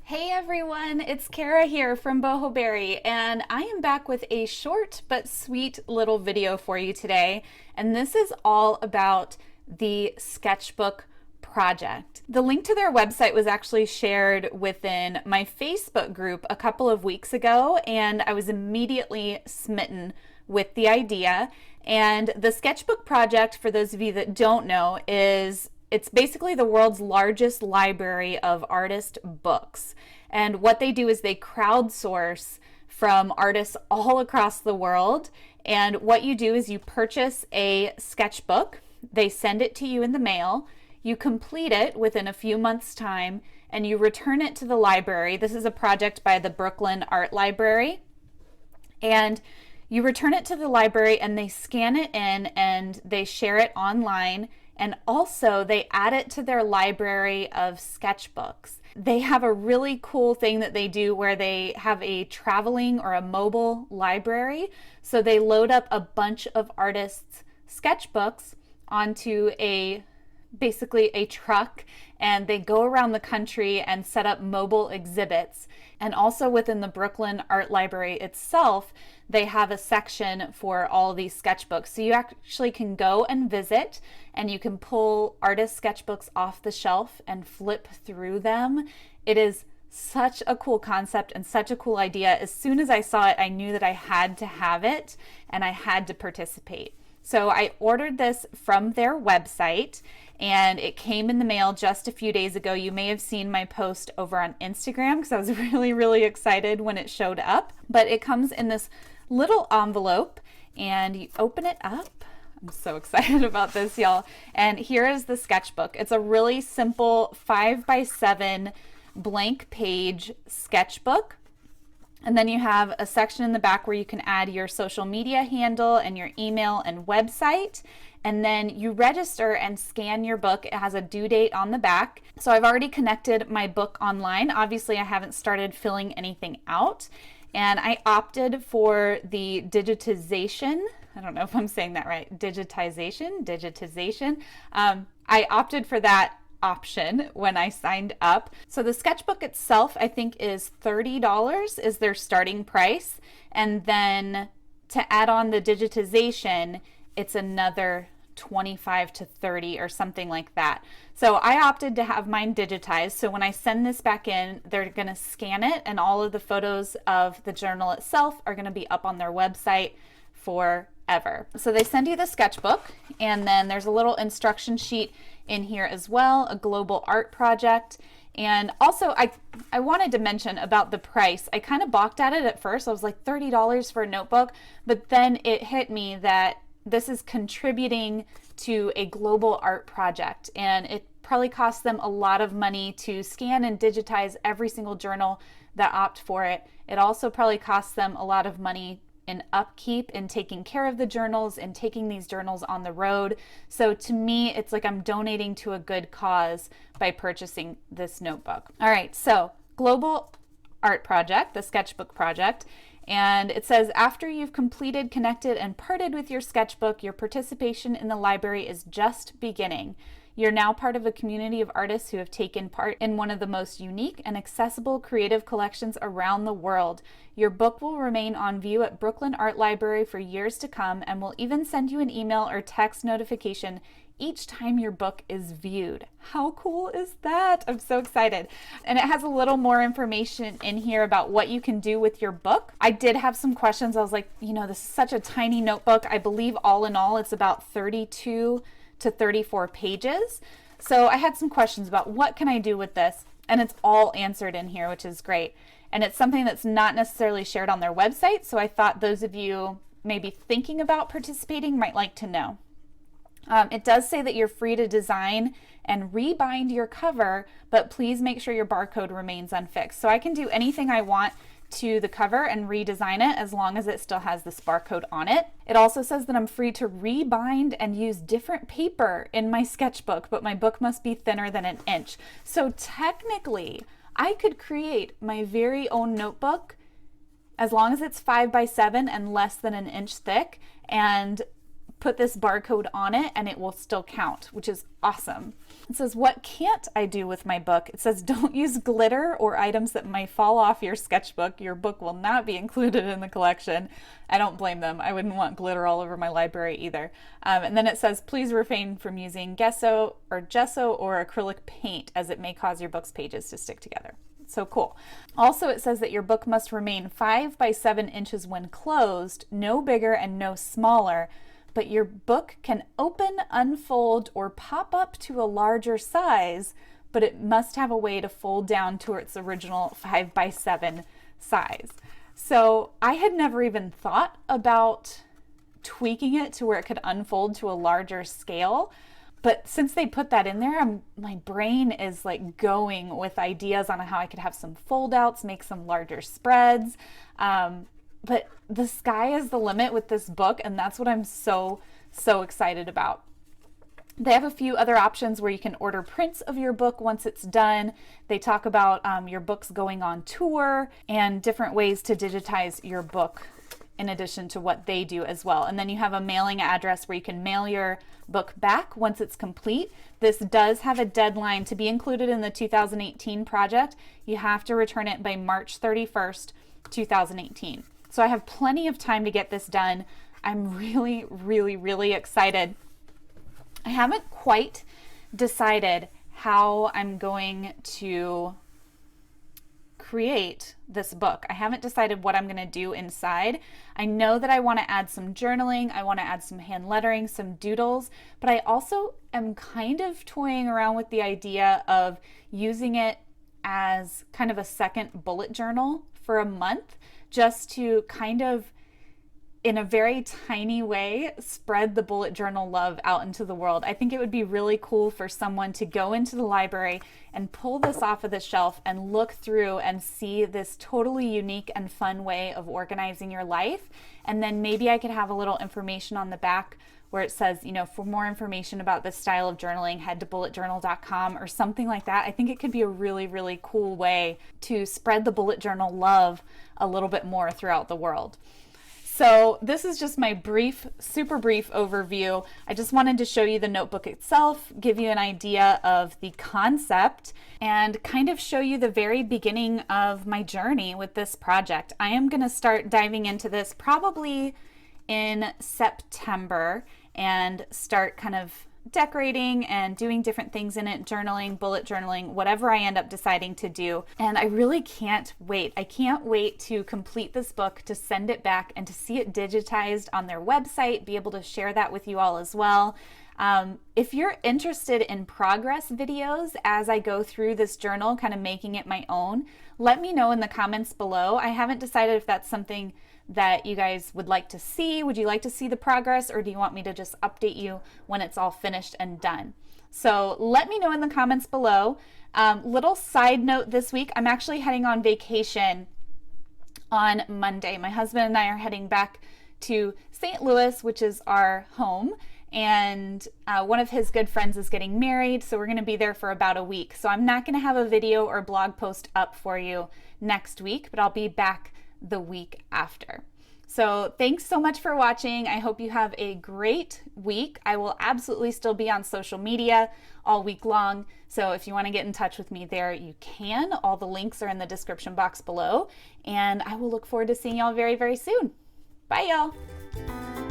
Hey everyone, it's Kara here from Boho, and I am back with a short but sweet little video for you today. And this is all about the Sketchbook Project. The link to their website was actually shared within my Facebook group a couple of weeks ago, and I was immediately smitten with the idea. And the Sketchbook Project, for those of you that don't know, it's basically the world's largest library of artist books. And what they do is they crowdsource from artists all across the world. And what you do is you purchase a sketchbook, they send it to you in the mail, you complete it within a few months' time, and you return it to the library. This is a project by the Brooklyn Art Library. And you return it to the library and they scan it in and they share it online. And also they add it to their library of sketchbooks. They have a really cool thing that they do where they have a traveling or a mobile library. So they load up a bunch of artists' sketchbooks onto basically a truck, and they go around the country and set up mobile exhibits. And also within the Brooklyn Art Library itself, they have a section for all these sketchbooks. So you actually can go and visit, and you can pull artist sketchbooks off the shelf and flip through them. It is such a cool concept and such a cool idea. As soon as I saw it, I knew that I had to have it and I had to participate. So I ordered this from their website and it came in the mail just a few days ago. You may have seen my post over on Instagram because I was really excited when it showed up. But it comes in this little envelope and you open it up. I'm so excited about this, y'all. And here is the sketchbook. It's a really simple 5x7 blank page sketchbook. And then you have a section in the back where you can add your social media handle and your email and website. And then you register and scan your book. It has a due date on the back. So I've already connected my book online. Obviously, I haven't started filling anything out. And I opted for the digitization. I don't know if I'm saying that right. Digitization. I opted for that option when I signed up. So the sketchbook itself, I think, is $30 is their starting price. And then to add on the digitization, it's another 25 to 30 or something like that. So I opted to have mine digitized. So when I send this back in, they're going to scan it and all of the photos of the journal itself are going to be up on their website forever. So they send you the sketchbook, and then there's a little instruction sheet in here as well, a global art project. And also I wanted to mention about the price. I kind of balked at it at first. I was like, $30 for a notebook, but then it hit me that this is contributing to a global art project, and it probably costs them a lot of money to scan and digitize every single journal that opt for it. It also probably costs them a lot of money in upkeep and taking care of the journals and taking these journals on the road. So to me, it's like I'm donating to a good cause by purchasing this notebook. All right, so Global Art Project, the Sketchbook Project. And it says, after you've completed, connected, and parted with your sketchbook, your participation in the library is just beginning. You're now part of a community of artists who have taken part in one of the most unique and accessible creative collections around the world. Your book will remain on view at Brooklyn Art Library for years to come, and will even send you an email or text notification each time your book is viewed. How cool is that? I'm so excited. And it has a little more information in here about what you can do with your book. I did have some questions. I was like, this is such a tiny notebook. I believe all in all, it's about 32 to 34 pages. So I had some questions about what can I do with this? And it's all answered in here, which is great. And it's something that's not necessarily shared on their website. So I thought those of you maybe thinking about participating might like to know. It does say that you're free to design and rebind your cover, but please make sure your barcode remains unfixed. So I can do anything I want to the cover and redesign it as long as it still has this barcode on it. It also says that I'm free to rebind and use different paper in my sketchbook, but my book must be thinner than 1 inch. So technically, I could create my very own notebook as long as it's 5x7 and less than 1 inch thick, and put this barcode on it and it will still count, which is awesome. It says, what can't I do with my book? It says, don't use glitter or items that might fall off your sketchbook. Your book will not be included in the collection. I don't blame them. I wouldn't want glitter all over my library either. And then it says, please refrain from using gesso or acrylic paint, as it may cause your book's pages to stick together. So cool. Also, it says that your book must remain 5 by 7 inches when closed, no bigger and no smaller, but your book can open, unfold, or pop up to a larger size, but it must have a way to fold down to its original 5 by 7 size. So I had never even thought about tweaking it to where it could unfold to a larger scale. But since they put that in there, my brain is like going with ideas on how I could have some fold outs, make some larger spreads. But the sky is the limit with this book, and that's what I'm so excited about. They have a few other options where you can order prints of your book once it's done. They talk about your books going on tour and different ways to digitize your book in addition to what they do as well. And then you have a mailing address where you can mail your book back once it's complete. This does have a deadline to be included in the 2018 project. You have to return it by March 31st, 2018. So I have plenty of time to get this done. I'm really excited. I haven't quite decided how I'm going to create this book. I haven't decided what I'm going to do inside. I know that I want to add some journaling, I want to add some hand lettering, some doodles, but I also am kind of toying around with the idea of using it as kind of a second bullet journal for a month, just to kind of, in a very tiny way, spread the bullet journal love out into the world. I think it would be really cool for someone to go into the library and pull this off of the shelf and look through and see this totally unique and fun way of organizing your life. And then maybe I could have a little information on the back where it says, you know, for more information about this style of journaling, head to bulletjournal.com or something like that. I think it could be a really cool way to spread the bullet journal love a little bit more throughout the world. So this is just my super brief overview. I just wanted to show you the notebook itself, give you an idea of the concept, and kind of show you the very beginning of my journey with this project. I am going to start diving into this probably in September and start kind of decorating and doing different things in it, journaling, bullet journaling, whatever I end up deciding to do. And I really can't wait. I can't wait to complete this book, to send it back and to see it digitized on their website, be able to share that with you all as well. If you're interested in progress videos as I go through this journal, kind of making it my own, let me know in the comments below. I haven't decided if that's something that you guys would like to see. Would you like to see the progress, or do you want me to just update you when it's all finished and done? So let me know in the comments below. Little side note this week, I'm actually heading on vacation on Monday. My husband and I are heading back to St. Louis, which is our home, and one of his good friends is getting married, so we're going to be there for about a week. So I'm not going to have a video or blog post up for you next week, but I'll be back the week after. So thanks so much for watching. I hope you have a great week. I will absolutely still be on social media all week long. So if you want to get in touch with me there, you can. All the links are in the description box below. And I will look forward to seeing y'all very soon. Bye, y'all.